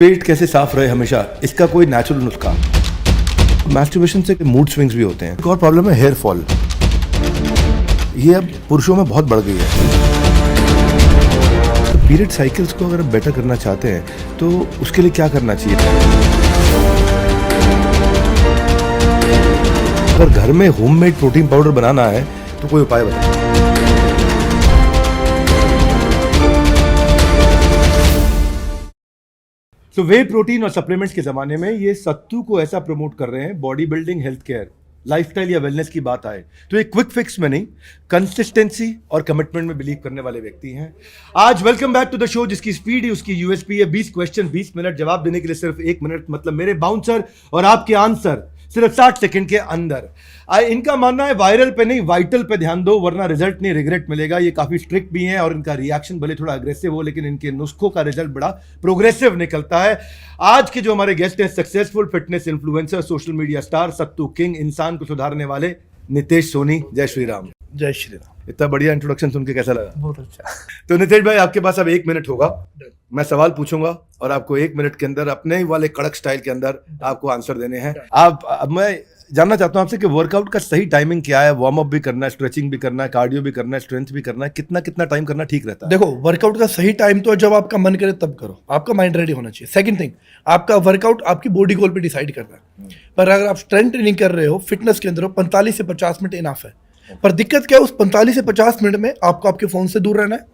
पेट कैसे साफ रहे हमेशा, इसका कोई नेचुरल नुस्खा। मैस्टरबेशन से मूड स्विंग्स भी होते हैं। एक और प्रॉब्लम है हेयर फॉल, ये अब पुरुषों में बहुत बढ़ गई है। तो पीरियड साइकिल्स को अगर बेटर करना चाहते हैं तो उसके लिए क्या करना चाहिए? अगर घर में होममेड प्रोटीन पाउडर बनाना है तो कोई उपाय बताओ। तो वे प्रोटीन और सप्लीमेंट्स के जमाने में ये सत्तू को ऐसा प्रमोट कर रहे हैं, body building, health care, lifestyle या वेलनेस की बात आए तो एक क्विक फिक्स में नहीं, कंसिस्टेंसी और कमिटमेंट में बिलीव करने वाले व्यक्ति हैं। आज welcome back to the show, जिसकी स्पीड ही उसकी यूएसपी है। 20 क्वेश्चन 20 मिनट, जवाब देने के लिए सिर्फ 1 मिनट, मतलब मेरे बाउंसर और आपके आंसर सिर्फ 60 सेकंड के अंदर। इनका मानना है वायरल पे नहीं वाइटल पे ध्यान दो, वरना रिजल्ट नहीं रिग्रेट मिलेगा। ये काफी स्ट्रिक्ट भी हैं और इनका रिएक्शन भले थोड़ा अग्रेसिव हो, लेकिन इनके नुस्खों का रिजल्ट बड़ा प्रोग्रेसिव निकलता है। आज के जो हमारे गेस्ट हैं, successful fitness influencer, social media star, sattu king, इंसान को सुधारने वाले नितेश सोनी। जय श्री राम। जय श्री राम। इतना बढ़िया इंट्रोडक्शन सुन के कैसा लगा? बहुत अच्छा। तो नितेश भाई, आपके पास अब 1 मिनट होगा। मैं सवाल पूछूंगा और आपको 1 मिनट के अंदर अपने वाले कड़क स्टाइल के अंदर आपको आंसर देने हैं। अब मैं जानना चाहता हूं आपसे कि वर्कआउट का सही टाइमिंग क्या है? वार्म अप भी करना है, स्ट्रेचिंग भी करना है, कार्डियो भी करना है, स्ट्रेंथ भी करना है, कितना कितना टाइम करना ठीक रहता है? देखो, वर्कआउट का सही टाइम तो जब आपका मन करे तब करो, आपका माइंड रेडी होना चाहिए। सेकंड थिंग, आपका वर्कआउट आपकी बॉडी गोल पे डिसाइड करता है। पर अगर आप स्ट्रेंथ ट्रेनिंग कर रहे हो, फिटनेस के अंदर हो, 45 से 50 मिनट इनफ है। पर दिक्कत क्या है, उस 45 से 50 मिनट में आपको आपके फोन से दूर रहना है,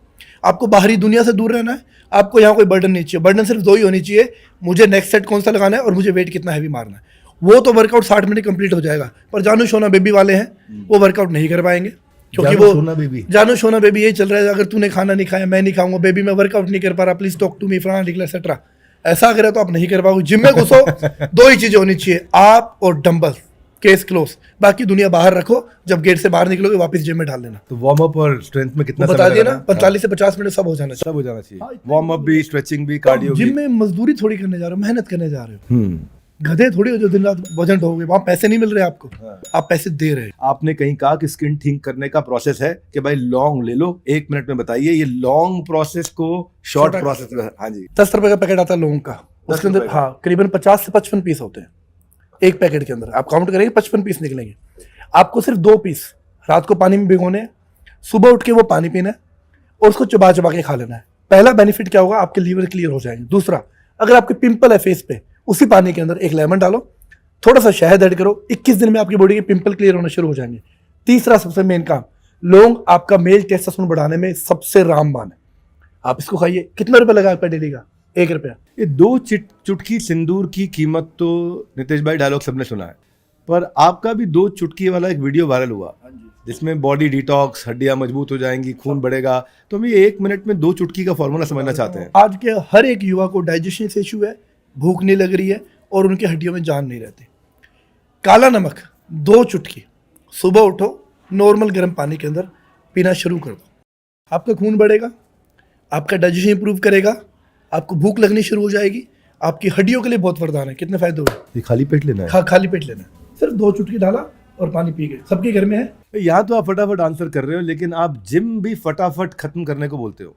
आपको बाहरी दुनिया से दूर रहना है, आपको यहाँ कोई बर्डन नहीं चाहिए। बर्डन सिर्फ 2 ही होनी चाहिए, मुझे नेक्स्ट सेट कौन सा लगाना है और मुझे वेट कितना हैवी मारना है। वो तो वर्कआउट 60 मिनट कंप्लीट हो जाएगा। पर जानू शोना बेबी वाले हैं, वो वर्कआउट नहीं कर पाएंगे, क्योंकि वो जानू शोना बेबी यही चल रहा है, अगर तूने खाना नहीं खाया मैं नहीं खाऊंगा, बेबी मैं वर्कआउट नहीं कर पा रहा, प्लीज टॉक टू मी, फलाना निकला एक्सेट्रा। ऐसा अगर है तो आप नहीं कर पाओगे। जिम में घुसो, 2 ही चीजें होनी चाहिए, आप और डंबल, केस क्लोज, बाकी दुनिया बाहर रखो। जब गेट से बाहर निकलोगे वापस जिम में डाल लेना। तो वार्म अप और स्ट्रेंथ में कितना बता दिया ना, 45 से 50 मिनट सब हो जाना चाहिए। सब हो जाना चाहिए, वार्म अप भी, स्ट्रेचिंग भी, कार्डियो भी। जिम में मजदूरी थोड़ी करने जा रहे हो, मेहनत करने जा रहे हो। गधे थोड़ी हो जो दिन रात वजन ढोगे, वहां पैसे नहीं मिल रहे आपको, आप पैसे दे रहे हैं। आपने कहीं कहा कि स्किन ठीक करने का प्रोसेस है कि भाई लॉन्ग ले लो। 1 मिनट में बताइए ये लॉन्ग प्रोसेस को शॉर्ट प्रोसेस में। हाँ जी, 10 रुपए का पैकेट आता है लौंग का, उसके अंदर हाँ करीबन 50 से 55 पीस होते हैं एक पैकेट के अंदर। आप काउंट करेंगे 55 पीस निकलेंगे। आपको सिर्फ 2 पीस रात को पानी में भिगोने हैं, सुबह उठ के वो पानी पीना है और उसको चबा चबा के खा लेना है। पहला बेनिफिट क्या होगा, आपके लीवर क्लियर हो जाएंगे। दूसरा, अगर आपके पिंपल है फेस पे, उसी पानी के अंदर एक लेमन डालो, थोड़ा सा शहद ऐड करो, 21 दिन में आपकी बॉडी के पिंपल क्लियर होना शुरू हो जाएंगे। तीसरा सबसे मेन काम, लौंग आपका मेल टेस्टोस्टेरोन बढ़ाने में सबसे रामबाण है। आप इसको खाइए। कितना रुपए लगा आपका डेली का? 1 रुपया। ये 2 चुटकी सिंदूर की कीमत तो नितेश भाई डायलॉग सबने सुना है, पर आपका भी 2 चुटकी वाला एक वीडियो वायरल हुआ जिसमें बॉडी डिटॉक्स, हड्डियां मजबूत हो जाएंगी, खून बढ़ेगा। तो हम ये 1 मिनट में 2 चुटकी का फॉर्मूला समझना चाहते हैं। आज के हर एक युवा को डाइजेशन से इशू है, भूख नहीं लग रही है और उनकी हड्डियों में जान नहीं रहती। काला नमक 2 चुटकी सुबह उठो, नॉर्मल गर्म पानी के अंदर पीना शुरू कर दो। आपका खून बढ़ेगा, आपका डाइजेशन इंप्रूव करेगा, आपको भूख लगनी शुरू हो जाएगी, आपकी हड्डियों के लिए बहुत वरदान है। कितने फायदे हुए? ये खाली पेट लेना है? हाँ, खाली पेट लेना है। सिर्फ 2 चुटकी डाला और पानी पी गए। सबके घर में है। यहाँ तो आप फटाफट आंसर कर रहे हो, लेकिन आप जिम भी फटाफट खत्म करने को बोलते हो।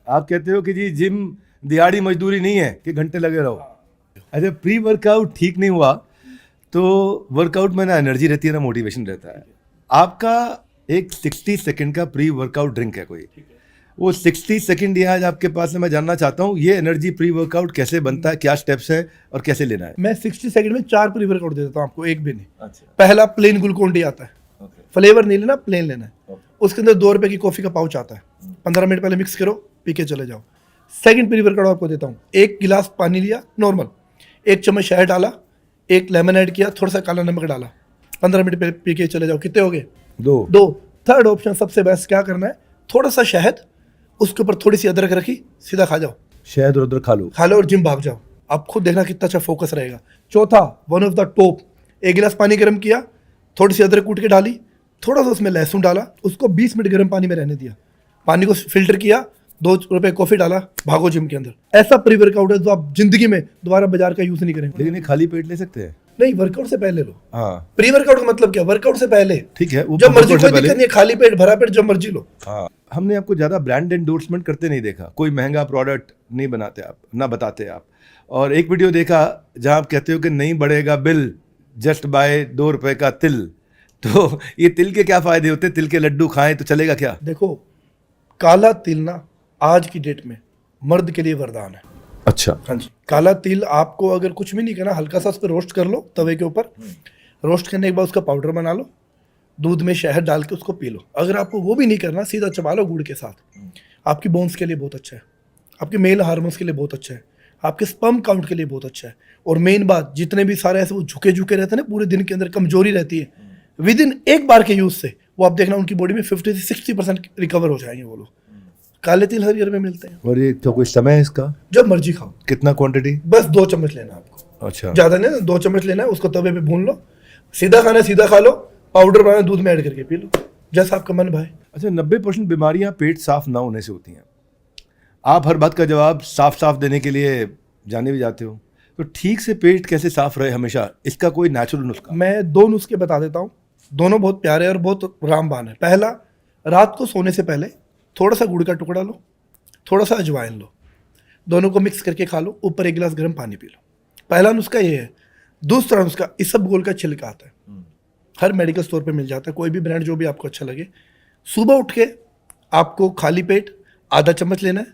आप कहते हो कि जी जिम दिहाड़ी मजदूरी नहीं है कि घंटे लगे रहो। अच्छा, प्री वर्कआउट ठीक नहीं हुआ तो वर्कआउट में ना एनर्जी रहती है ना मोटिवेशन रहता है। आपका एक 60 सेकंड का प्री वर्कआउट ड्रिंक है कोई, वो 60 सेकंड यहाँ आज आपके पास है। मैं जानना चाहता हूँ ये एनर्जी प्री वर्कआउट कैसे बनता है, क्या स्टेप्स है और कैसे लेना है? मैं 60 सेकंड में 4 प्री वर्कआउट दे देता हूँ आपको, एक भी नहीं। अच्छा। पहला प्लेन ग्लूकोन डी आता है, फ्लेवर नहीं लेना, प्लेन लेना है। उसके अंदर 2 रुपए की कॉफी का पाउच आता है, 15 मिनट पहले मिक्स करो, पी के चले जाओ। सेकंड प्री वर्कआउट आपको देता हूँ, 1 गिलास पानी लिया नॉर्मल, 1 चम्मच शहद डाला, 1 लेमन ऐड किया, थोड़ा सा काला नमक डाला, 15 मिनट पहले पी के चले जाओ। कितने हो गए? 2। थर्ड ऑप्शन सबसे बेस्ट, क्या करना है, थोड़ा सा शहद, उसके ऊपर थोड़ी सी अदरक रखी, सीधा खा जाओ। शहद और अदरक खा लो और जिम भाग जाओ। आप खुद देखना कितना अच्छा फोकस रहेगा। चौथा, वन ऑफ द टॉप, 1 गिलास पानी गर्म किया, थोड़ी सी अदरक कूट के डाली, थोड़ा सा उसमें लहसुन डाला, उसको 20 मिनट गर्म पानी में रहने दिया, पानी को फिल्टर किया, 2 रुपए कॉफी डाला, भागो जिम के अंदर। ऐसा प्री वर्कआउट है जो आप जिंदगी में दोबारा बाजार का यूज नहीं करेंगे। लेकिन ये खाली पेट ले सकते हैं? नहीं, वर्कआउट से पहले लो। हाँ प्री वर्कआउट का मतलब क्या? वर्कआउट से पहले ठीक है, वो जब मर्जी, workout से कोई पहले। दिक्कत नहीं है, खाली पेट भरा पेट जब मर्जी लो। हाँ, हमने आपको ज़्यादा ब्रांड एंडोर्समेंट करते नहीं देखा, कोई महंगा प्रोडक्ट नहीं बनाते आप, ना बताते आप। और एक वीडियो देखा जहाँ आप कहते हो कि नहीं बढ़ेगा बिल, जस्ट बाय 2 रुपए का तिल। तो ये तिल के क्या फ़ायदे होते हैं? तिल के लड्डू खाएं तो चलेगा क्या? देखो, काला तिल ना आज की डेट में मर्द के लिए वरदान है। अच्छा, हाँ जी, काला तिल आपको अगर कुछ भी नहीं करना, हल्का सा उस पर रोस्ट कर लो तवे के ऊपर। रोस्ट करने के बाद उसका पाउडर बना लो, दूध में शहद डाल के उसको पी लो। अगर आपको वो भी नहीं करना, सीधा चबा लो गुड़ के साथ। आपकी बोन्स के लिए बहुत अच्छा है, आपके मेल हार्मोन्स के लिए बहुत अच्छा है, आपके स्पर्म काउंट के लिए बहुत अच्छा है। और मेन बात, जितने भी सारे ऐसे वो झुके झुके रहते हैं ना, पूरे दिन के अंदर कमजोरी रहती है, विद इन एक बार के यूज से वो आप देखना उनकी बॉडी में 50 से 60% रिकवर हो जाएंगे वो लोग। काले तिल हर ईयर में मिलते हैं। और ये तो कोई समय है इसका? जब मर्जी खाओ। कितना क्वांटिटी? बस 2 चम्मच लेना आपको, अच्छा, ज्यादा नहीं, 2 चम्मच लेना है, उसको तवे पे भून लो। सीधा खाना है सीधा खा लो, पाउडर बनाना दूध में ऐड करके पी लो, जैसा आपका मन भाई। अच्छा, 90% बीमारियां पेट साफ ना होने से होती हैं। आप हर बात का जवाब साफ साफ देने के लिए जाने भी जाते हो, तो ठीक से पेट कैसे साफ रहे हमेशा, इसका कोई नेचुरल नुस्खा? मैं 2 नुस्खे बता देता हूँ, दोनों बहुत प्यारे और बहुत रामबाण है। पहला, रात को सोने से पहले थोड़ा सा गुड़ का टुकड़ा लो, थोड़ा सा अजवाइन लो, दोनों को मिक्स करके खा लो, ऊपर 1 गिलास गर्म पानी पी लो। पहला नुस्खा ये है। दूसरा नुस्खा, इसबगोल का छिलका आता है, हर मेडिकल स्टोर पे मिल जाता है, कोई भी ब्रांड जो भी आपको अच्छा लगे। सुबह उठ के आपको खाली पेट आधा चम्मच लेना है,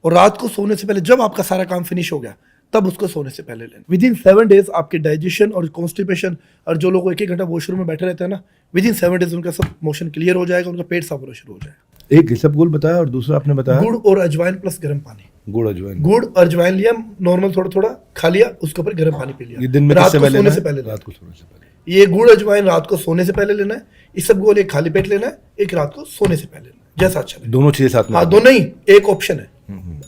और रात को सोने से पहले जब आपका सारा काम फिनिश हो गया तब उसको सोने से पहले लेना। विद इन 7 डेज आपके डाइजेशन और कॉन्स्टिपेशन, और जो लोग 1-1 घंटा वॉशरूम में बैठे रहते हैं ना, विद इन 7 डेज उनका सब मोशन क्लियर हो जाएगा, उनका पेट साफ होना शुरू हो जाएगा। एक इसबगोल बताया और दूसरा आपने बताया गुड़ और अजवाइन प्लस गर्म पानी। गुड़ अजवाइन। गुड़ और अजवाइन लिया नॉर्मल, थोड़ा थोड़ा खा लिया, उसके ऊपर गर्म पानी पी लिया। ये दिन में रात किससे को पहले सोने लेना से है? पहले लेना। रात को सोने से पहले। ये गुड़ अजवाइन रात को सोने से पहले लेना है, इसबगोल एक खाली पेट लेना है, एक रात को सोने से पहले लेना है, जैसा अच्छा लगे। दोनों चीजें साथ में? हाँ, दोनों ही, एक ऑप्शन है,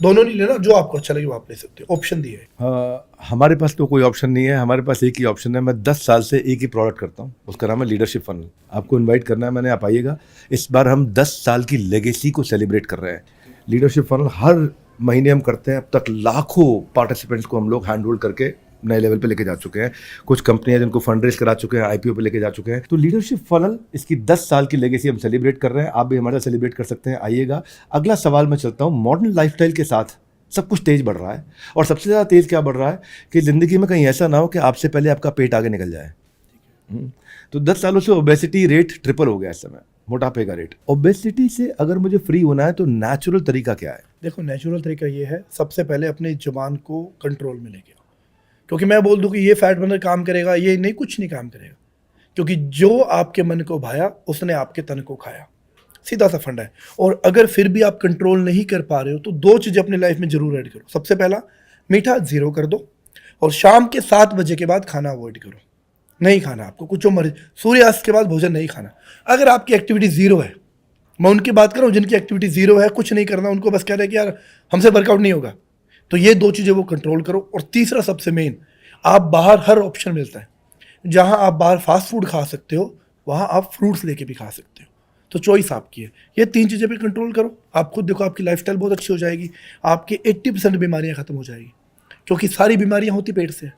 दोनों नहीं लेना, जो आपको अच्छा लगे वो आप ले सकते हो, ऑप्शन दिए है। हमारे पास तो कोई ऑप्शन नहीं है, हमारे पास एक ही ऑप्शन है। मैं 10 साल से एक ही प्रोडक्ट करता हूँ, उसका नाम है लीडरशिप फनल। आपको इनवाइट करना है मैंने, आप आइएगा। इस बार हम 10 साल की लेगेसी को सेलिब्रेट कर रहे हैं। लीडरशिप फनल हर महीने हम करते हैं, अब तक लाखों पार्टिसिपेंट्स को हम लोग हैंड होल्ड करके नए लेवल पे लेके जा चुके हैं। कुछ कंपनियां जिनको फंड रेज करा चुके हैं, आईपीओ पे लेके जा चुके हैं। तो लीडरशिप फनल, इसकी 10 साल की लेगेसी हम सेलिब्रेट कर रहे हैं। आप भी हमारे साथ सेलिब्रेट कर सकते हैं, आइएगा। अगला सवाल मैं चलता हूँ, मॉडर्न लाइफस्टाइल के साथ सब कुछ तेज बढ़ रहा है, और सबसे ज़्यादा तेज क्या बढ़ रहा है कि ज़िंदगी में कहीं ऐसा ना हो कि आपसे पहले आपका पेट आगे निकल जाए। तो 10 सालों से ओबेसिटी रेट ट्रिपल हो गया इस समय, मोटापे का रेट। ओबेसिटी से अगर मुझे फ्री होना है तो नेचुरल तरीका क्या है? देखो, नेचुरल तरीका ये है, सबसे पहले अपने जुबान को कंट्रोल में लेके आओ। क्योंकि मैं बोल दूं कि ये फैट बर्नर काम करेगा, ये नहीं, कुछ नहीं काम करेगा। क्योंकि जो आपके मन को भाया उसने आपके तन को खाया, सीधा सा फंडा है। और अगर फिर भी आप कंट्रोल नहीं कर पा रहे हो तो 2 चीज़ें अपनी लाइफ में जरूर ऐड करो। सबसे पहला, मीठा 0 कर दो, और शाम के 7 बजे के बाद खाना अवॉइड करो। नहीं खाना आपको, कुछ जो मर्जी, सूर्यास्त के बाद भोजन नहीं खाना। अगर आपकी एक्टिविटी 0 है, मैं उनकी बात कर रहा हूँ जिनकी एक्टिविटी 0 है, कुछ नहीं करना, उनको बस कह रहे हैं कि यार हमसे वर्कआउट नहीं होगा, तो ये 2 चीज़ें वो कंट्रोल करो। और तीसरा सबसे मेन, आप बाहर हर ऑप्शन मिलता है, जहाँ आप बाहर फास्ट फूड खा सकते हो वहाँ आप फ्रूट्स लेके भी खा सकते हो, तो चॉइस आपकी है। ये 3 चीज़ें भी कंट्रोल करो, आप खुद देखो आपकी लाइफस्टाइल बहुत अच्छी हो जाएगी, आपकी 80% बीमारियाँ खत्म हो जाएगी, क्योंकि सारी बीमारियाँ होती पेट से।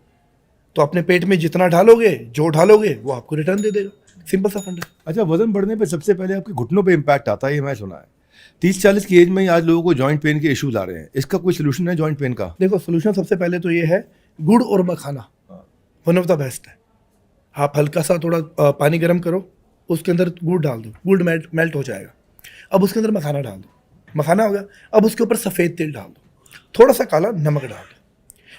तो अपने पेट में जितना ढालोगे, जो ढालोगे वो आपको रिटर्न दे देगा, सिंपल सा फंड है। अच्छा, वजन बढ़ने पे सबसे पहले आपके घुटनों पे इम्पैक्ट आता है, ये मैं सुना है। 30-40 की एज में ही आज लोगों को जॉइंट पेन के इश्यूज आ रहे हैं, इसका कोई सोल्यूशन है जॉइंट पेन का? देखो, सोल्यूशन सबसे पहले तो ये है, गुड़ और मखाना वन ऑफ द बेस्ट है। आप हल्का सा थोड़ा पानी गर्म करो, उसके अंदर गुड़ डाल दो, गुड़ मेल्ट हो जाएगा। अब उसके अंदर मखाना डाल दो, मखाना हो गया। अब उसके ऊपर सफ़ेद तिल डाल दो, थोड़ा सा काला नमक डाल दो।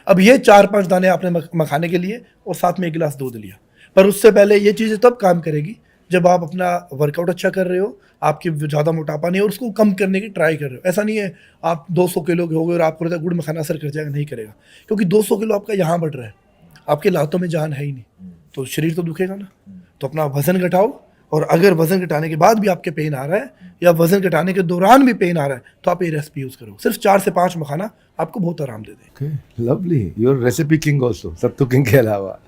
अब ये 4-5 दाने आपने मखाने के लिए, और साथ में 1 गिलास दूध लिया। पर उससे पहले ये चीज़ें तब काम करेगी जब आप अपना वर्कआउट अच्छा कर रहे हो, आपकी ज़्यादा मोटापा नहीं है और उसको कम करने की ट्राई कर रहे हो। ऐसा नहीं है आप 200 किलो के हो गए और आपको लगता है गुड़ मखाना असर कर जाएगा, नहीं करेगा। क्योंकि 200 किलो आपका यहाँ बढ़ रहा है, आपके लातों में जान है ही नहीं, तो शरीर तो दुखेगा ना। तो अपना वजन घटाओ, और अगर वजन घटाने के बाद भी आपके पेन आ रहा है, या वजन घटाने के दौरान भी पेन आ रहा है, तो आप ये रेसिपी यूज़ करो। सिर्फ 4 से 5 मखाना आपको बहुत आराम दे देगा। Lovely, your recipe king also, सब तो किंग के अलावा।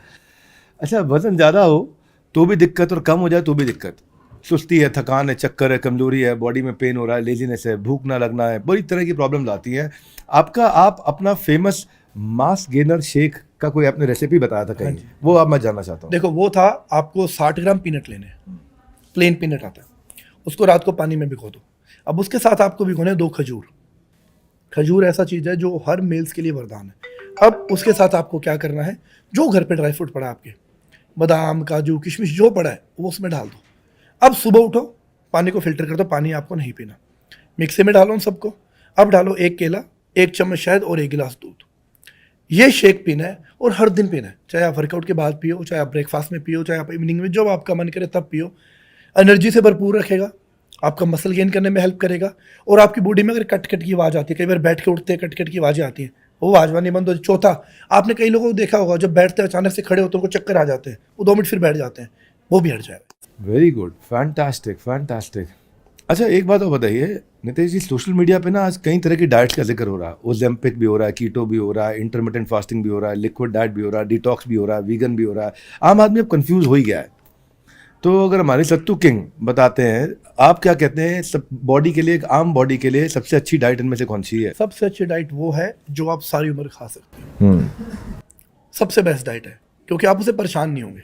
अच्छा, वजन ज़्यादा हो तो भी दिक्कत और कम हो जाए तो भी दिक्कत। सुस्ती है, थकान है, चक्कर है, कमजोरी है, बॉडी में पेन हो रहा है, लेजीनेस है, भूख ना लगना है, बड़ी तरह की प्रॉब्लम्स आती हैं। आप अपना फेमस मास गेनर शेक का कोई आपने रेसिपी बताया था कहीं, वो अब मैं जानना चाहता हूँ। देखो वो था, आपको 60 ग्राम पीनट लेने हैं, प्लेन पीनट आता है, उसको रात को पानी में भिगो दो। अब उसके साथ आपको भिगोने 2 खजूर। खजूर ऐसा चीज़ है जो हर मेल्स के लिए वरदान है। अब उसके साथ आपको क्या करना है, जो घर पे ड्राई फ्रूट पड़ा है आपके, बादाम काजू किशमिश जो पड़ा है वो उसमें डाल दो। अब सुबह उठो, पानी को फिल्टर कर दो, पानी आपको नहीं पीना, मिक्सी में डालो उन सबको। अब डालो 1 केला, 1 चम्मच शहद और 1 गिलास दूध। ये शेक पीना है और हर दिन पीना है, चाहे आप वर्कआउट के बाद पियो, चाहे आप ब्रेकफास्ट में पियो, चाहे आप इवनिंग में, जब आपका मन करे तब पियो। एनर्जी से भरपूर रखेगा, आपका मसल गेन करने में हेल्प करेगा। और आपकी बॉडी में अगर कट कट की आवाज़ आती है, कई बार बैठ के उठते कट कट की आवाज़ें आती हैं, वो आवाज़ नहीं बंद हो। चौथा, आपने कई लोगों को देखा होगा जब बैठते हैं अचानक से खड़े होते हैं उनको चक्कर आ जाते हैं, वो 2 मिनट फिर बैठ जाते हैं, वो भी हट जाएगा। Very good, fantastic fantastic. अच्छा एक बात और बताइए नितेश जी, सोशल मीडिया पे ना आज कई तरह की डाइट्स का जिक्र हो रहा है। ओजेम्पिक भी हो रहा है, कीटो भी हो रहा है, इंटरमिटेंट फास्टिंग भी हो रहा है, लिक्विड डाइट भी हो रहा है, डिटॉक्स भी हो रहा है, वीगन भी हो रहा है। आम आदमी अब कंफ्यूज हो ही गया है। तो अगर हमारे सत्तू किंग बताते हैं, आप क्या कहते हैं, सब बॉडी के लिए, एक आम बॉडी के लिए सबसे अच्छी डाइट इनमें से कौन सी है? सबसे अच्छी डाइट वो है जो आप सारी उम्र खा सकते हो। सबसे बेस्ट डाइट है, क्योंकि आप उसे परेशान नहीं होंगे।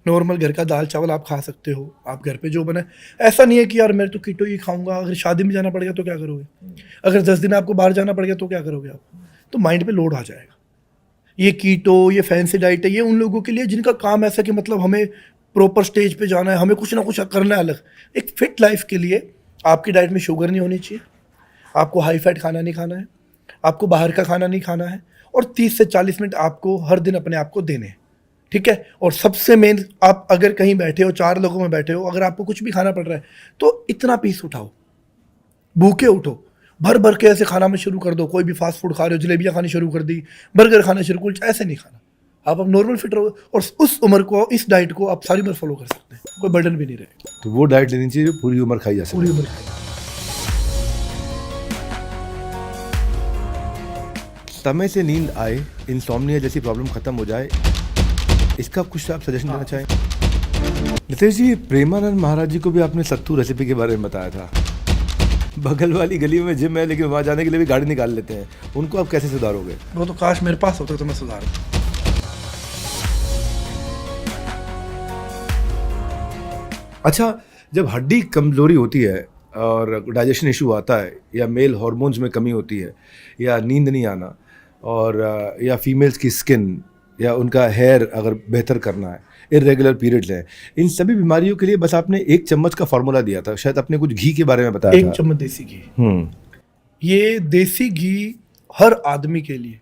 नॉर्मल घर का दाल चावल आप खा सकते हो, आप घर पे जो बने। ऐसा नहीं है कि यार मैं तो कीटो ही खाऊंगा, अगर शादी में जाना पड़ेगा तो क्या करोगे, अगर 10 दिन आपको बाहर जाना पड़ेगा तो क्या करोगे आप, तो माइंड पे लोड आ जाएगा। ये कीटो, ये फैंसी डाइट है, ये उन लोगों के लिए जिनका काम ऐसा कि मतलब हमें प्रॉपर स्टेज पे जाना है, हमें कुछ ना कुछ करना है अलग। एक फिट लाइफ के लिए आपकी डाइट में शुगर नहीं होनी चाहिए, आपको हाई फैट खाना नहीं खाना है, आपको बाहर का खाना नहीं खाना है, और 30 से 40 मिनट आपको हर दिन अपने आप को देने हैं, ठीक है। और सबसे मेन, आप अगर कहीं बैठे हो, 4 लोगों में बैठे हो, अगर आपको कुछ भी खाना पड़ रहा है तो इतना पीस उठाओ, भूखे उठो, भर भर के ऐसे खाना में शुरू कर दो। कोई भी फास्ट फूड खा रहे हो, जलेबियाँ खानी शुरू कर दी, बर्गर खाना शुरू, कुछ ऐसे नहीं खाना। आप अब नॉर्मल फिट रहो, और उस उम्र को, इस डाइट को आप सारी उम्र फॉलो कर सकते हैं, कोई बर्डन भी नहीं रहेगा। तो वो डाइट लेनी चाहिए जो पूरी उम्र खाई जा सकती पूरी है। उम्र खाएगा। समय से नींद आए, इंसोम्निया जैसी प्रॉब्लम खत्म हो जाए, इसका कुछ आप सजेशन देना चाहें? नितेश जी, प्रेमानंद महाराज जी को भी आपने सत्तू रेसिपी के बारे में बताया था। बगल वाली गली में जिम है, लेकिन वहाँ जाने के लिए भी गाड़ी निकाल लेते हैं, उनको आप कैसे सुधारोगे? वो तो काश मेरे पास होता तो मैं सुधार। अच्छा, जब हड्डी कमजोरी होती है और डाइजेशन इशू आता है, या मेल हार्मोन्स में कमी होती है, या नींद नहीं आना, और या फीमेल्स की स्किन या उनका हेयर अगर बेहतर करना है, इरेगुलर पीरियड्स हैं, इन सभी बीमारियों के लिए बस आपने 1 चम्मच का फॉर्मूला दिया था, शायद आपने कुछ घी के बारे में बताया 1 था। चम्मच देसी घी। ये देसी घी हर आदमी के लिए,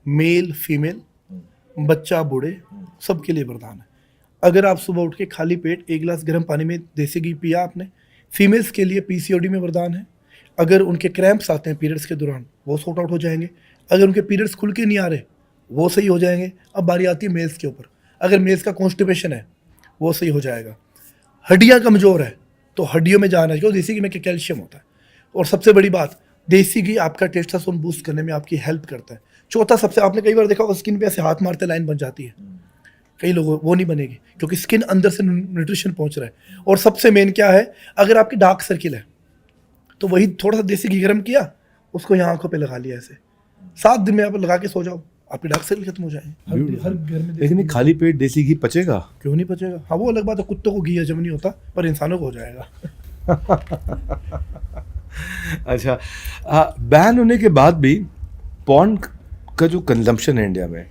मेल फीमेल, बच्चा बूढ़े, सबके लिए वरदान है। अगर आप सुबह उठ के खाली पेट 1 गिलास गर्म पानी में देसी घी पिया आपने, फीमेल्स के लिए पीसीओडी में वरदान है। अगर उनके क्रैम्प्स आते हैं पीरियड्स के दौरान, वो सॉर्ट आउट हो जाएंगे। अगर उनके पीरियड्स खुल के नहीं आ रहे, वो सही हो जाएंगे। अब बारी आती है मेल्स के ऊपर, अगर मेल्स का कॉन्स्टिपेशन है, वो सही हो जाएगा। हड्डियाँ कमज़ोर है तो हड्डियों में जाना है, क्योंकि देसी घी में कैल्शियम होता है। और सबसे बड़ी बात, देसी घी आपका टेस्टोस्टेरोन बूस्ट करने में आपकी हेल्प करता है। चौथा, सबसे आपने कई बार देखा होगा स्किन पे ऐसे हाथ मारते लाइन बन जाती है, कई लोगों वो नहीं बनेगी, क्योंकि स्किन अंदर से न्यूट्रिशन पहुंच रहा है। और सबसे मेन क्या है, अगर आपकी डार्क सर्किल है तो वही थोड़ा सा देसी घी गर्म किया, उसको यहाँ आंखों पे लगा लिया, ऐसे 7 दिन में आप लगा के सो जाओ, आपकी डार्क सर्किल खत्म हो जाएंगे। हर घर में लेकिन ये खाली पेट देसी घी पचेगा? क्यों नहीं पचेगा? हाँ, वो अलग बात है, कुत्तों को घी हजम नहीं होता, पर इंसानों को हो जाएगा। अच्छा, बैन होने के बाद भी पॉर्न का जो कंजम्पशन है इंडिया में,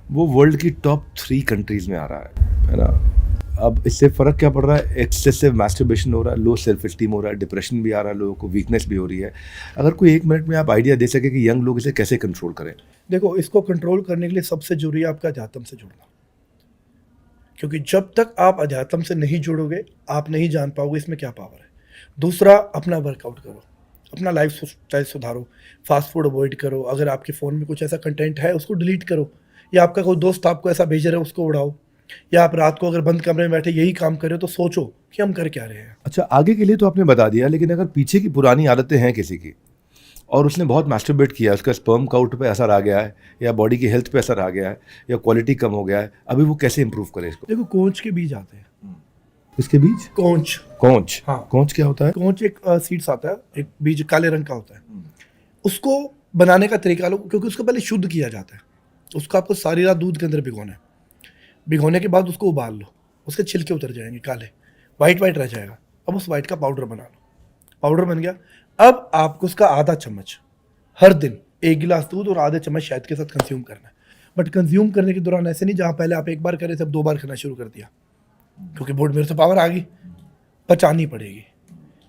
वो वर्ल्ड की टॉप 3 कंट्रीज में आ रहा है ना। अब इससे फ़र्क क्या पड़ रहा है? एक्सेसिव मैस्टरबेशन हो रहा है, लो सेल्फ एस्टीम हो रहा है, डिप्रेशन भी आ रहा है, लोगों को वीकनेस भी हो रही है। अगर कोई 1 मिनट में आप आइडिया दे सके कि यंग लोग इसे कैसे कंट्रोल करें? देखो, इसको कंट्रोल करने के लिए सबसे जरूरी है आपका अध्यात्म से जुड़ना, क्योंकि जब तक आप अध्यात्म से नहीं जुड़ोगे आप नहीं जान पाओगे इसमें क्या पावर है। दूसरा, अपना वर्कआउट करो, अपना लाइफ स्टाइल सुधारो, फास्ट फूड अवॉइड करो, अगर आपके फ़ोन में कुछ ऐसा कंटेंट है उसको डिलीट करो, या आपका कोई दोस्त आपको ऐसा भेज रहा है उसको उड़ाओ, या आप रात को अगर बंद कमरे में बैठे यही काम कर रहे हो तो सोचो कि हम कर क्या रहे हैं। अच्छा, आगे के लिए तो आपने बता दिया, लेकिन अगर पीछे की पुरानी आदतें हैं किसी की और उसने बहुत मैस्टरबेट किया, उसका स्पर्म काउंट पे असर आ गया है, या बॉडी की हेल्थ पे असर आ गया है, या क्वालिटी कम हो गया है, अभी वो कैसे इंप्रूव करे इसको? देखो, कोंच के बीज आते हैं। इसके बीज? कोंच। कोंच? हाँ। कोंच क्या होता है? कोंच एक सीड्स आता है, एक बीज काले रंग का होता है। उसको बनाने का तरीका लो, क्योंकि उसको पहले शुद्ध किया जाता है, उसको आपको सारी रात दूध के अंदर भिगोना है। भिगोने के बाद उसको उबाल लो, उसके छिलके उतर जाएंगे काले, वाइट वाइट रह जाएगा। अब उस वाइट का पाउडर बना लो, पाउडर बन गया। अब आपको उसका आधा चम्मच हर दिन 1 गिलास दूध और आधे चम्मच शहद के साथ कंज्यूम करना है। बट कंज्यूम करने के दौरान ऐसे नहीं जहाँ पहले आप एक बार करे थे अब 2 बार करना शुरू कर दिया, क्योंकि बॉडी में तो पावर आ गई, पचानी पड़ेगी।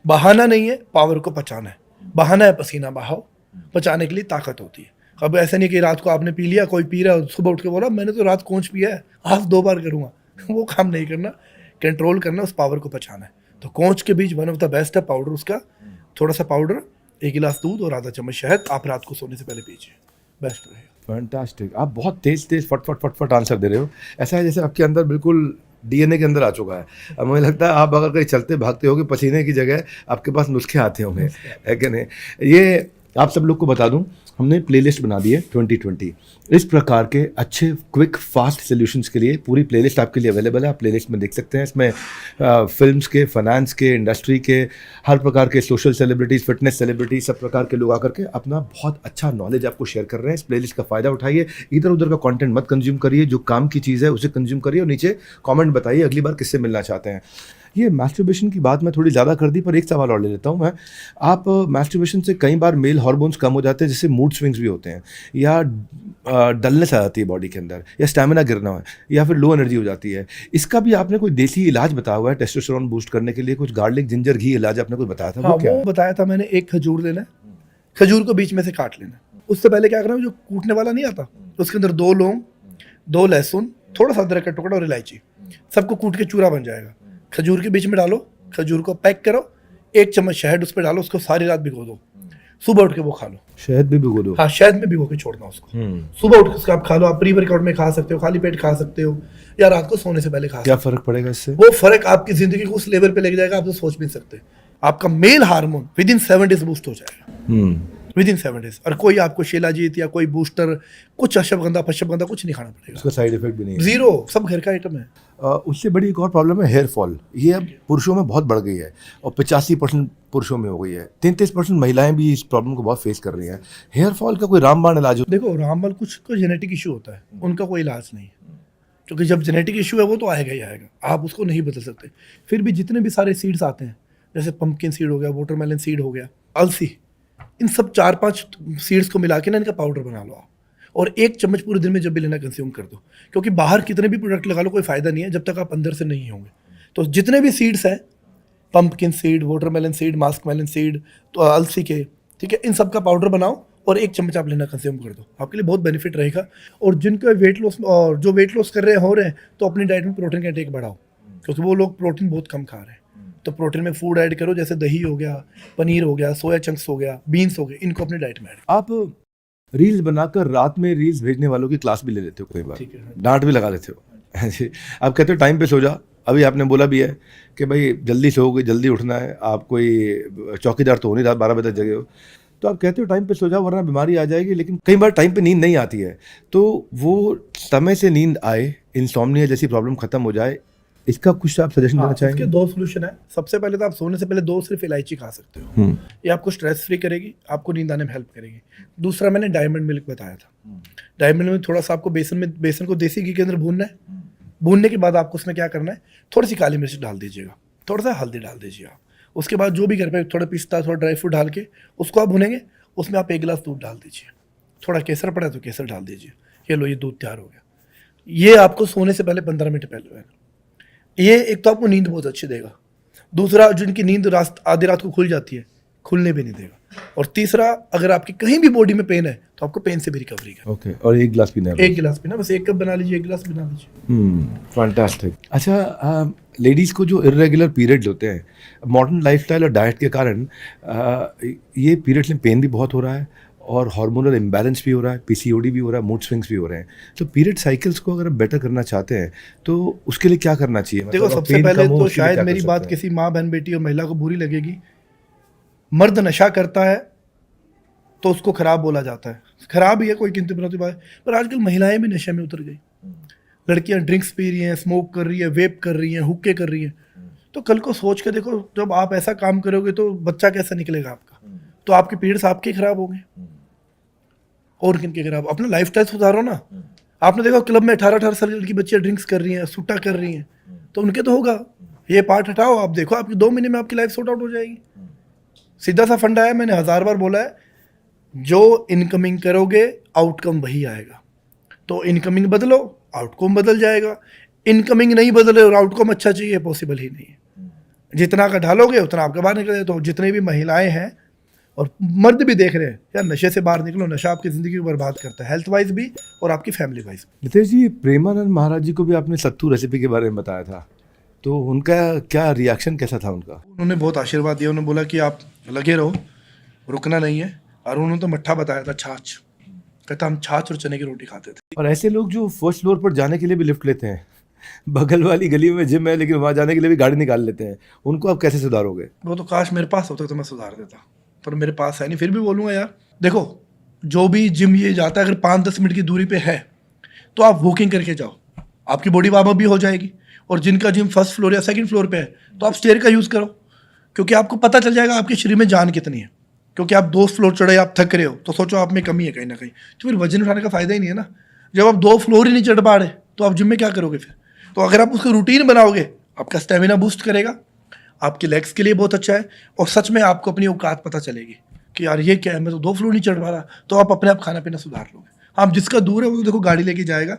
बहाना नहीं है, पावर को पचाना है। बहाना है पसीना बहाओ, पचाने के लिए ताकत होती है। अब ऐसा नहीं कि रात को आपने पी लिया, कोई पी रहा है, सुबह उठ के बोला मैंने तो रात कोंच पिया है, आज 2 बार करूँगा, वो काम नहीं करना। कंट्रोल करना, उस पावर को पचाना है। तो कोंच के बीच वन ऑफ द बेस्ट है पाउडर उसका, थोड़ा सा पाउडर, 1 गिलास दूध और आधा चम्मच शहद, आप रात को सोने से पहले पीजिए, बेस्ट रहेगा। फैंटास्टिक, आप बहुत तेज फट आंसर दे रहे हो। ऐसा है जैसे आपके अंदर बिल्कुल डीएनए के अंदर आ चुका है। अब मुझे लगता है आप अगर कहीं चलते भागते होगे, पसीने की जगह आपके पास नुस्खे आते होंगे, है कि नहीं? ये आप सब लोग को बता दूं, हमने प्लेलिस्ट बना दी है 2020। इस प्रकार के अच्छे क्विक फास्ट सॉल्यूशंस के लिए पूरी प्लेलिस्ट आपके लिए अवेलेबल है। आप प्लेलिस्ट में देख सकते हैं। इसमें फिल्म्स के, फाइनेंस के, इंडस्ट्री के, हर प्रकार के सोशल सेलिब्रिटीज़, फिटनेस सेलिब्रिटीज, सब प्रकार के लोग आकर के अपना बहुत अच्छा नॉलेज आपको शेयर कर रहे हैं। इस प्लेलिस्ट का फ़ायदा उठाइए, इधर उधर का कंटेंट मत कंज्यूम करिए, जो काम की चीज़ है उसे कंज्यूम करिए और नीचे कमेंट बताइए अगली बार किससे मिलना चाहते हैं। ये मैस्टरबेशन की बात मैं थोड़ी ज़्यादा कर दी, पर एक सवाल और ले लेता हूँ मैं। आप मैस्टरबेशन से कई बार मेल हार्मोन्स कम हो जाते हैं, जिससे मूड स्विंग्स भी होते हैं, या डलनेस आ जाती है बॉडी के अंदर, या स्टैमिना गिरना है, या फिर लो एनर्जी हो जाती है। इसका भी आपने कोई देसी इलाज बताया हुआ है टेस्टोस्टेरोन बूस्ट करने के लिए? कुछ गार्लिक जिंजर घी इलाज आपने कोई बताया था? हाँ, वो क्या वो बताया था मैंने। एक खजूर लेना है, खजूर को बीच में से काट लेना है। उससे पहले क्या करना है, जो कूटने वाला नहीं आता, उसके अंदर 2 लौंग, 2 लहसुन, थोड़ा सा अदरक का टुकड़ा और इलायची, सबको कूट के चूरा बन जाएगा। खजूर के बीच में डालो, खजूर को पैक करो, 1 चम्मच शहद उस पर डालो, उसको सारी रात भिगो दो, सुबह उठ के वो खा लो। शहद भी भिगो दो? हाँ, शहद में भिगो के छोड़ना उसको। सुबह उठ के उसका आप खा लो। आप प्री वर्कआउट में खा सकते हो, खाली पेट खा सकते हो, या रात को सोने से पहले खा सकते क्या फ़र्क पड़ेगा इससे? हो। वो फर्क आपकी जिंदगी को उस लेवल पे लेके जाएगा, आप तो सोच भी नहीं सकते। आपका male hormone with in 7 days boost हो जाएगा, विद इन 7 डेज। और कोई आपको शिलाजीत या कोई बूस्टर, कुछ अश्वगंधा पश्वगंधा कुछ नहीं खाना पड़ेगा। उसका साइड इफेक्ट भी नहीं है? जीरो, सब घर का आइटम है। उससे बड़ी एक और प्रॉब्लम है हेयर फॉल। ये अब पुरुषों में बहुत बढ़ गई है और 85% पुरुषों में हो गई है। 33% महिलाएं भी इस प्रॉब्लम को बहुत फेस कर रही हैं। हेयर फॉल का कोई रामबाण इलाज हो? देखो, रामबाण कुछ को जेनेटिक इशू होता है, उनका कोई इलाज नहीं है, क्योंकि जब जेनेटिक इशू है वो तो आएगा ही आएगा, आप उसको नहीं बदल सकते। फिर भी जितने भी सारे सीड्स आते हैं, जैसे पंपकिन सीड हो गया, वाटरमेलन सीड हो गया, अलसी, इन सब 4-5 सीड्स को मिला के ना इनका पाउडर बना लो आप, और 1 चम्मच पूरे दिन में जब भी लेना कंज्यूम कर दो। क्योंकि बाहर कितने भी प्रोडक्ट लगा लो, कोई फ़ायदा नहीं है जब तक आप अंदर से नहीं होंगे। तो जितने भी सीड्स हैं, pumpkin seed, watermelon seed, muskmelon seed, तो अलसी के, ठीक है, इन सब का पाउडर बनाओ और 1 चम्मच आप लेना कंज्यूम कर दो, आपके लिए बहुत बेनिफिट रहेगा। और जिनका वेट लॉस, और जो वेट लॉस कर रहे हो रहे हैं, तो अपनी डाइट में प्रोटीन का इंटेक बढ़ाओ, क्योंकि वो लोग प्रोटीन बहुत कम खा रहे हैं। तो प्रोटीन में फूड ऐड करो, जैसे दही हो गया, पनीर हो गया, सोया चंक्स हो गया, बीन्स हो गए, इनको अपनी डाइट में ऐड। आप रील्स बनाकर रात में रील्स भेजने वालों की क्लास भी ले लेते हो कई बार, ठीक है, डांट भी लगा लेते हो जी। आप कहते हो टाइम पे सो जा। अभी आपने बोला भी है कि भाई जल्दी सोओगे, जल्दी उठना है, आप कोई चौकीदार तो हो नहीं, रात 12 बजे तक जगे हो, तो आप कहते हो टाइम पे सो जाओ वरना बीमारी आ जाएगी। लेकिन कई बार टाइम पे नींद नहीं आती है, तो वो समय से नींद आए, इंसोम्निया जैसी प्रॉब्लम खत्म हो जाए, इसका कुछ आप सजेशन देना चाहेंगे? इसके 2 सोल्यूशन है। सबसे पहले तो आप सोने से पहले 2 सिर्फ इलायची खा सकते हो, ये आपको स्ट्रेस फ्री करेगी, आपको नींद आने में हेल्प करेगी। दूसरा मैंने डायमंड मिल्क बताया था। डायमंड में थोड़ा सा आपको बेसन को देसी घी के अंदर भूनना है। भूनने के बाद आपको उसमें क्या करना है, थोड़ी सी काली मिर्च डाल दीजिएगा, थोड़ा सा हल्दी डाल दीजिए आप। उसके बाद जो भी घर पे थोड़ा पिस्ता, थोड़ा ड्राई फ्रूट डाल के उसको आप भुनेंगे, उसमें आप 1 गिलास दूध डाल दीजिए, थोड़ा केसर पड़ा है तो केसर डाल दीजिए, ये लो, ये दूध तैयार हो गया। ये आपको सोने से पहले 15 मिनट पहले, ये एक तो आपको नींद बहुत अच्छी देगा। दूसरा, जिनकी नींद आधी रात को खुल जाती है, खुलने भी नहीं देगा। और तीसरा, अगर आपकी कहीं भी बॉडी में पेन है तो आपको पेन से भी रिकवरी है। ओके, और 1 गिलास पीना है? 1 गिलास पीना, बस 1 कप बना लीजिए, 1 गिलास बना लीजिए। फैंटास्टिक। अच्छा, लेडीज़ को जो इरेगुलर पीरियड्स होते हैं, मॉडर्न लाइफस्टाइल और डाइट के कारण ये पीरियड्स में पेन भी बहुत हो रहा है और हार्मोनल इम्बैलेंस भी हो रहा है, पीसीओडी भी हो रहा है, मूड स्विंग्स भी हो रहे हैं। तो पीरियड साइकिल्स को अगर बेटर करना चाहते हैं तो उसके लिए क्या करना चाहिए? देखो, मतलब सबसे पेन पहले कम हो, तो उसके लिए शायद क्या मेरी कर बात सकते हैं? किसी माँ, बहन, बेटी और महिला को बुरी लगेगी। मर्द नशा करता है तो उसको खराब बोला जाता है, खराब ही है, कोई गिनती बनती बात। पर आजकल महिलाएं भी नशे में उतर गई। लड़कियां ड्रिंक्स पी रही हैं, स्मोक कर रही है, वेप कर रही हैं, हुक्के कर रही हैं। तो कल को सोच के देखो, जब आप ऐसा काम करोगे तो बच्चा कैसा निकलेगा आपका? तो आपके पीरियड्स आपके खराब होंगे। और किन के, अगर आप अपना लाइफ स्टाइल सुधारो ना। आपने देखा क्लब में 18-18 साल की बच्चियाँ ड्रिंक्स कर रही हैं, सुट्टा कर रही हैं, तो उनके तो होगा। ये पार्ट हटाओ, आप देखो आपकी 2 महीने में आपकी लाइफ सॉर्ट आउट हो जाएगी। सीधा सा फंडा है, मैंने 1000 बार बोला है, जो इनकमिंग करोगे आउटकम वही आएगा। तो इनकमिंग बदलो, आउटकम बदल जाएगा। इनकमिंग नहीं बदले और आउटकम अच्छा चाहिए, पॉसिबल ही नहीं है। जितना का ढालोगे उतना आपके बाहर निकले। तो जितनी भी महिलाएं हैं और मर्द भी देख रहे हैं, यार नशे से बाहर निकलो। नशा आपकी ज़िंदगी को बर्बाद करता है, हेल्थ वाइज भी और आपकी फैमिली वाइज भी। नितेश जी, प्रेमानंद महाराज जी को भी आपने सत्तू रेसिपी के बारे में बताया था, तो उनका क्या रिएक्शन कैसा था उनका? उन्होंने बहुत आशीर्वाद दिया। उन्होंने बोला कि आप लगे रहो, रुकना नहीं है। और उन्होंने तो मट्ठा बताया था, छाछ। कहता हम छाछ और चने की रोटी खाते थे। और ऐसे लोग जो फर्स्ट फ्लोर पर जाने के लिए भी लिफ्ट लेते हैं, बगल वाली गली में जिम है लेकिन वहाँ जाने के लिए भी गाड़ी निकाल लेते हैं, उनको आप कैसे सुधारोगे? वो तो काश मेरे पास होता तो मैं सुधार देता, पर मेरे पास है नहीं। फिर भी बोलूँगा यार, देखो जो भी जिम ये जाता है, अगर 5-10 मिनट की दूरी पे है तो आप वॉकिंग करके जाओ, आपकी बॉडी वार्म अप भी हो जाएगी। और जिनका जिम फर्स्ट फ्लोर या सेकंड फ्लोर पे है तो आप स्टेयर का यूज़ करो, क्योंकि आपको पता चल जाएगा आपके शरीर में जान कितनी है। क्योंकि आप 2 फ्लोर चढ़े, आप थक रहे हो, तो सोचो आप में कमी है कहीं ना कहीं, तो फिर वजन उठाने का फायदा ही नहीं है ना। जब आप 2 फ्लोर ही नहीं चढ़ पा रहे तो आप जिम में क्या करोगे फिर? तो अगर आप उसका रूटीन बनाओगे, आपका स्टेमिना बूस्ट करेगा, आपके लेग्स के लिए बहुत अच्छा है। और सच में आपको अपनी औकात पता चलेगी कि यार ये क्या है, मैं तो 2 फ्लोर नहीं चढ़ पा रहा। तो आप अपने आप खाना पीना सुधार लोगे। आप जिसका दूर है वो तो देखो गाड़ी लेके जाएगा,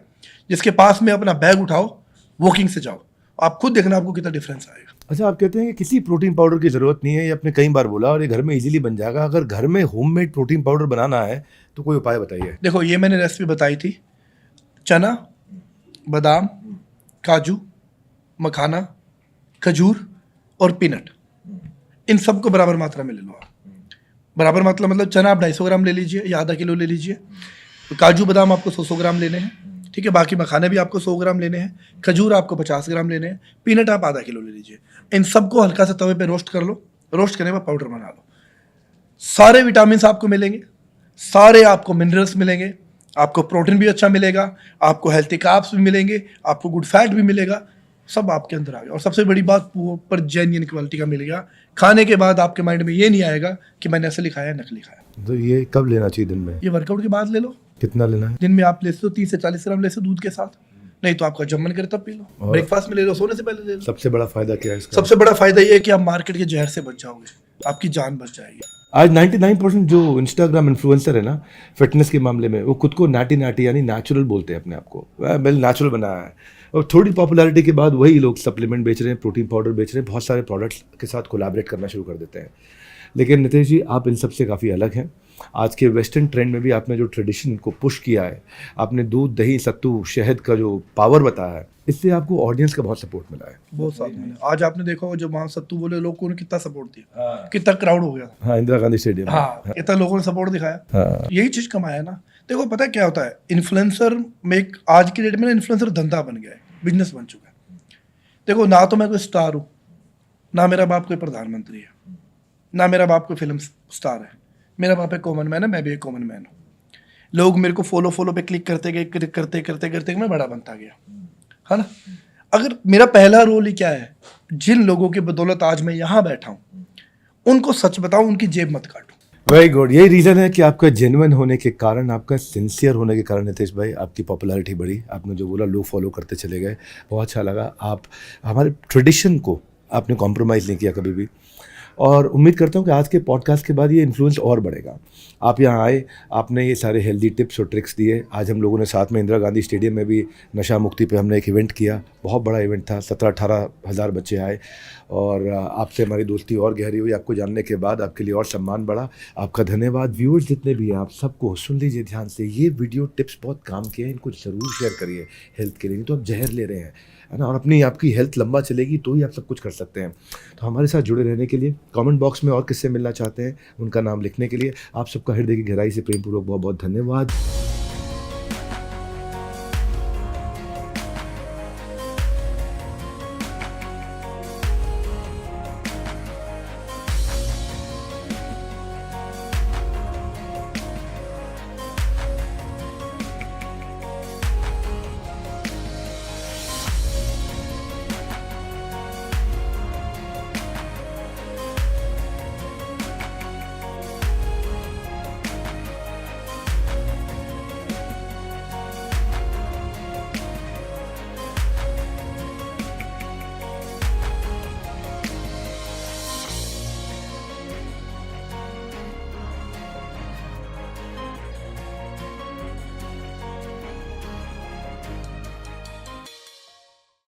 जिसके पास में अपना बैग उठाओ, वॉकिंग से जाओ, आप खुद देखना आपको कितना डिफरेंस आएगा। अच्छा, आप कहते हैं कि किसी प्रोटीन पाउडर की ज़रूरत नहीं है, ये आपने कई बार बोला, और ये घर में इजीली बन जाएगा। अगर घर में होममेड प्रोटीन पाउडर बनाना है तो कोई उपाय बताइए। देखो ये मैंने रेसिपी बताई थी, चना, बादाम, काजू, मखाना, खजूर और पीनट, इन सबको बराबर मात्रा में ले लो आप। बराबर मात्रा मतलब चना आप 250 ग्राम ले लीजिए या आधा किलो ले लीजिए। काजू बादाम आपको 100 ग्राम लेने हैं, ठीक है। बाकी मखाने भी आपको 100 ग्राम लेने हैं। खजूर आपको 50 ग्राम लेने हैं। पीनट आप आधा किलो ले लीजिए। इन सबको हल्का सा तवे पे रोस्ट कर लो। रोस्ट करने के बाद पाउडर बना लो। सारे विटामिन आपको मिलेंगे, सारे आपको मिनरल्स मिलेंगे, आपको प्रोटीन भी अच्छा मिलेगा, आपको हेल्थी कार्ब्स भी मिलेंगे, आपको गुड फैट भी मिलेगा, सब आपके अंदर आ गया। और सबसे बड़ी बात, पर जेन्युइन क्वालिटी का मिलेगा। खाने के बाद आपके माइंड में ये नहीं आएगा कि मैंने असली खाया नकली खाया। तो ये कब लेना चाहिए दिन में? ये वर्कआउट के बाद ले लो। कितना लेना है? दिन में आप ले सकते हो 30 से 40 ग्राम ले सकते हो दूध के साथ, नहीं तो आपका जब मन करे तब पी लो। ब्रेकफास्ट में ले लो, सोने से पहले ले लो। सबसे बड़ा फायदा क्या है इसका? सबसे बड़ा फायदा ये है कि आप मार्केट के जहर से बच जाओगे, आपकी जान बच जाएगी। आज 99% जो इंस्टाग्राम इन्फ्लुएंसर है ना फिटनेस के मामले में, वो खुद को नाटी नाटी यानी नेचुरल बोलते हैं अपने आप को। मैंने नेचुरल बनाया है। और थोड़ी पॉपुलैरिटी के बाद वही लोग सप्लीमेंट बेच रहे हैं, प्रोटीन पाउडर बेच रहे हैं, बहुत सारे प्रोडक्ट्स के साथ कोलैबोरेट करना शुरू कर देते हैं। लेकिन नितेश जी, आप इन सब से काफ़ी अलग हैं। आज के वेस्टर्न ट्रेंड में भी आपने जो ट्रेडिशन को पुश किया है, आपने दूध, दही, सत्तू, शहद का जो पावर बताया है, इससे आपको ऑडियंस का बहुत सपोर्ट मिला है। बहुत साथ में आज आपने देखा हो, जब वहाँ सत्तू बोले लोगों ने कितना सपोर्ट दिया, कितना क्राउड हो गया। हाँ, इंदिरा गांधी स्टेडियम। हाँ, कितना लोगों ने सपोर्ट दिखाया। हाँ। यही चीज कमाया ना। देखो पता है क्या होता है, इन्फ्लुएंसर में एक आज की डेट में ना इन्फ्लुएंसर धंधा बन गया है, बिजनेस बन चुका है। देखो ना तो मैं कोई स्टार हूँ, ना मेरा बाप कोई प्रधानमंत्री है, ना मेरा बाप कोई फिल्म स्टार है। मेरा बाप एक कॉमन मैन है, मैं भी एक कॉमन मैन हूँ। लोग मेरे को फॉलो पे क्लिक करते गए, करते करते मैं बड़ा बनता गया, है ना। अगर मेरा पहला रोल ही क्या है, जिन लोगों की बदौलत आज मैं यहाँ बैठा हूँ, उनको सच बताऊँ, उनकी जेब मत काटूँ। Very good. यही रीज़न है कि आपका जेन्युइन होने के कारण, आपका सिंसियर होने के कारण नितेश भाई आपकी पॉपुलैरिटी बढ़ी। आपने जो बोला लोग फॉलो करते चले गए, बहुत अच्छा लगा। आप हमारे ट्रेडिशन को आपने कॉम्प्रोमाइज़ नहीं किया कभी भी। और उम्मीद करता हूँ कि आज के पॉडकास्ट के बाद ये इन्फ्लुएंस और बढ़ेगा। आप यहाँ आए, आपने ये सारे हेल्दी टिप्स और ट्रिक्स दिए। आज हम लोगों ने साथ में इंदिरा गांधी स्टेडियम में भी नशा मुक्ति पे हमने एक इवेंट किया, बहुत बड़ा इवेंट था। 17-18 हज़ार बच्चे आए और आपसे हमारी दोस्ती और गहरी हुई। आपको जानने के बाद आपके लिए और सम्मान बढ़ा। आपका धन्यवाद। व्यूअर्स जितने भी हैं, आप सबको सुन लीजिए ध्यान से, ये वीडियो टिप्स बहुत काम के हैं, इनको ज़रूर शेयर करिए हेल्थ के लिए। नहीं तो आप जहर ले रहे हैं, है ना। और अपनी आपकी हेल्थ लंबा चलेगी तो ही आप सब कुछ कर सकते हैं। तो हमारे साथ जुड़े रहने के लिए, कमेंट बॉक्स में और किससे मिलना चाहते हैं उनका नाम लिखने के लिए आप सबका हृदय की गहराई से प्रेमपूर्वक बहुत बहुत धन्यवाद।